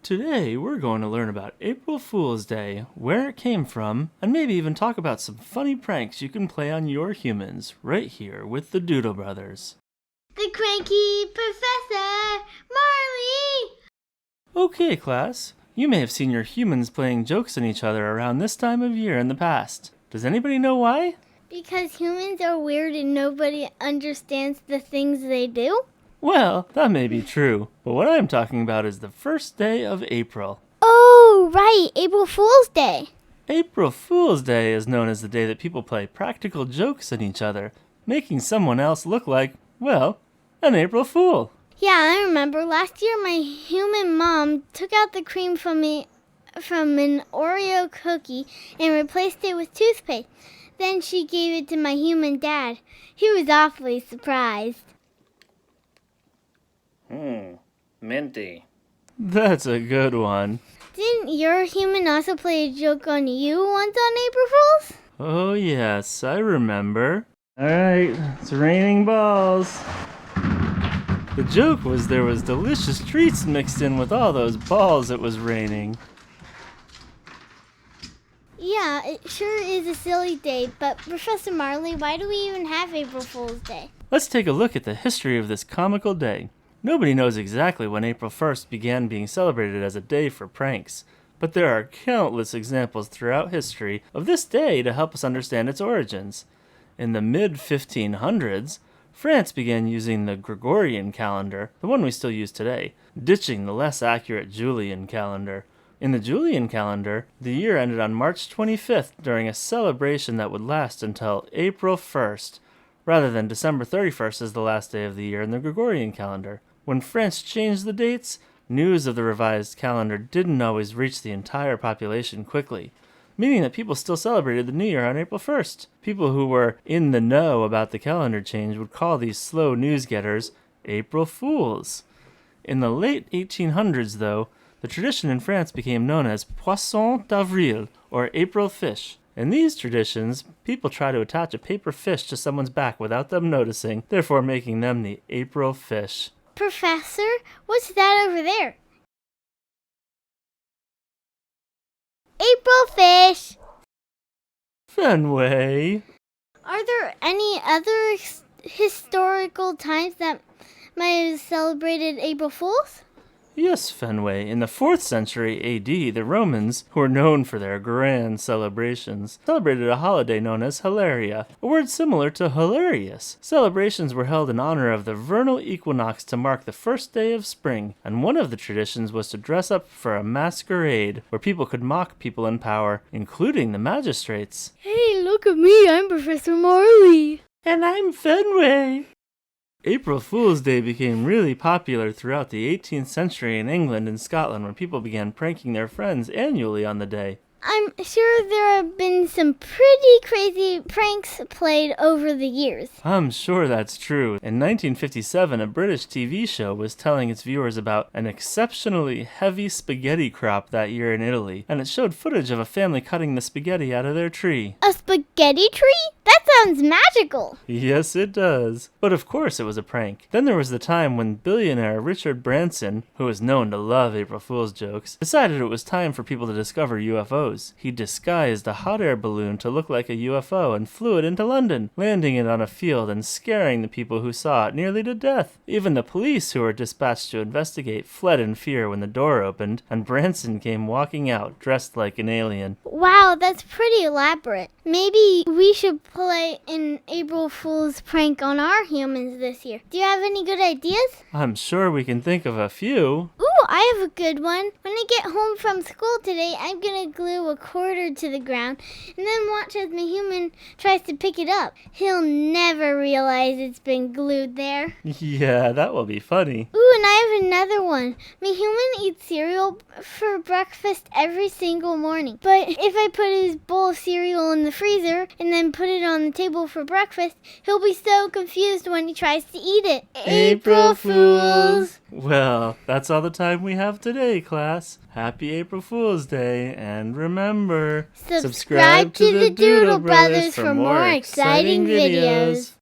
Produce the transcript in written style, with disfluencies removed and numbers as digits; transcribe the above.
Today, we're going to learn about April Fool's Day, where it came from, and maybe even talk about some funny pranks you can play on your humans right here with the Doodle Brothers. The cranky Professor Marley! Okay, class. You may have seen your humans playing jokes on each other around this time of year in the past. Does anybody know why? Because humans are weird and nobody understands the things they do? Well, that may be true, but what I'm talking about is the first day of April. Oh, right, April Fool's Day. April Fool's Day is known as the day that people play practical jokes on each other, making someone else look like, well, an April Fool. Yeah, I remember last year my human mom took out the cream from an Oreo cookie and replaced it with toothpaste. Then she gave it to my human dad. He was awfully surprised. Minty. That's a good one. Didn't your human also play a joke on you once on April Fool's? Oh yes, I remember. Alright, it's raining balls. The joke was there was delicious treats mixed in with all those balls it was raining. Yeah, it sure is a silly day, but Professor Marley, why do we even have April Fool's Day? Let's take a look at the history of this comical day. Nobody knows exactly when April 1st began being celebrated as a day for pranks, but there are countless examples throughout history of this day to help us understand its origins. In the mid-1500s, France began using the Gregorian calendar, the one we still use today, ditching the less accurate Julian calendar. In the Julian calendar, the year ended on March 25th during a celebration that would last until April 1st, rather than December 31st as the last day of the year in the Gregorian calendar. When France changed the dates, news of the revised calendar didn't always reach the entire population quickly, meaning that people still celebrated the New Year on April 1st. People who were in the know about the calendar change would call these slow news-getters April Fools. In the late 1800s, though, the tradition in France became known as Poisson D'Avril, or April Fish. In these traditions, people try to attach a paper fish to someone's back without them noticing, therefore making them the April Fish. Professor, what's that over there? April Fish! Fenway. Are there any other historical times that might have celebrated April Fool's? Yes, Fenway. In the 4th century AD, the Romans, who were known for their grand celebrations, celebrated a holiday known as Hilaria, a word similar to hilarious. Celebrations were held in honor of the vernal equinox to mark the first day of spring, and one of the traditions was to dress up for a masquerade, where people could mock people in power, including the magistrates. Hey, look at me, I'm Professor Marley. And I'm Fenway. April Fool's Day became really popular throughout the 18th century in England and Scotland when people began pranking their friends annually on the day. I'm sure there have been some pretty crazy pranks played over the years. I'm sure that's true. In 1957, a British TV show was telling its viewers about an exceptionally heavy spaghetti crop that year in Italy, and it showed footage of a family cutting the spaghetti out of their tree. A spaghetti tree? That sounds magical. Yes, it does. But of course it was a prank. Then there was the time when billionaire Richard Branson, who was known to love April Fool's jokes, decided it was time for people to discover UFOs. He disguised a hot air balloon to look like a UFO and flew it into London, landing it on a field and scaring the people who saw it nearly to death. Even the police who were dispatched to investigate fled in fear when the door opened, and Branson came walking out dressed like an alien. Wow, that's pretty elaborate. Maybe we should play an April Fool's prank on our humans this year. Do you have any good ideas? I'm sure we can think of a few. Ooh, I have a good one. When I get home from school today, I'm gonna glue a quarter to the ground and then watch as my human tries to pick it up. He'll never realize it's been glued there. Yeah, that will be funny. Ooh, and I have another one. My human eats cereal for breakfast every single morning. But if I put his bowl of cereal in the freezer and then put it on the table for breakfast, he'll be so confused when he tries to eat it. April Fools! Well, that's all the time we have today, class. Happy April Fool's Day, and remember, Subscribe to the Doodle Brothers for more exciting videos.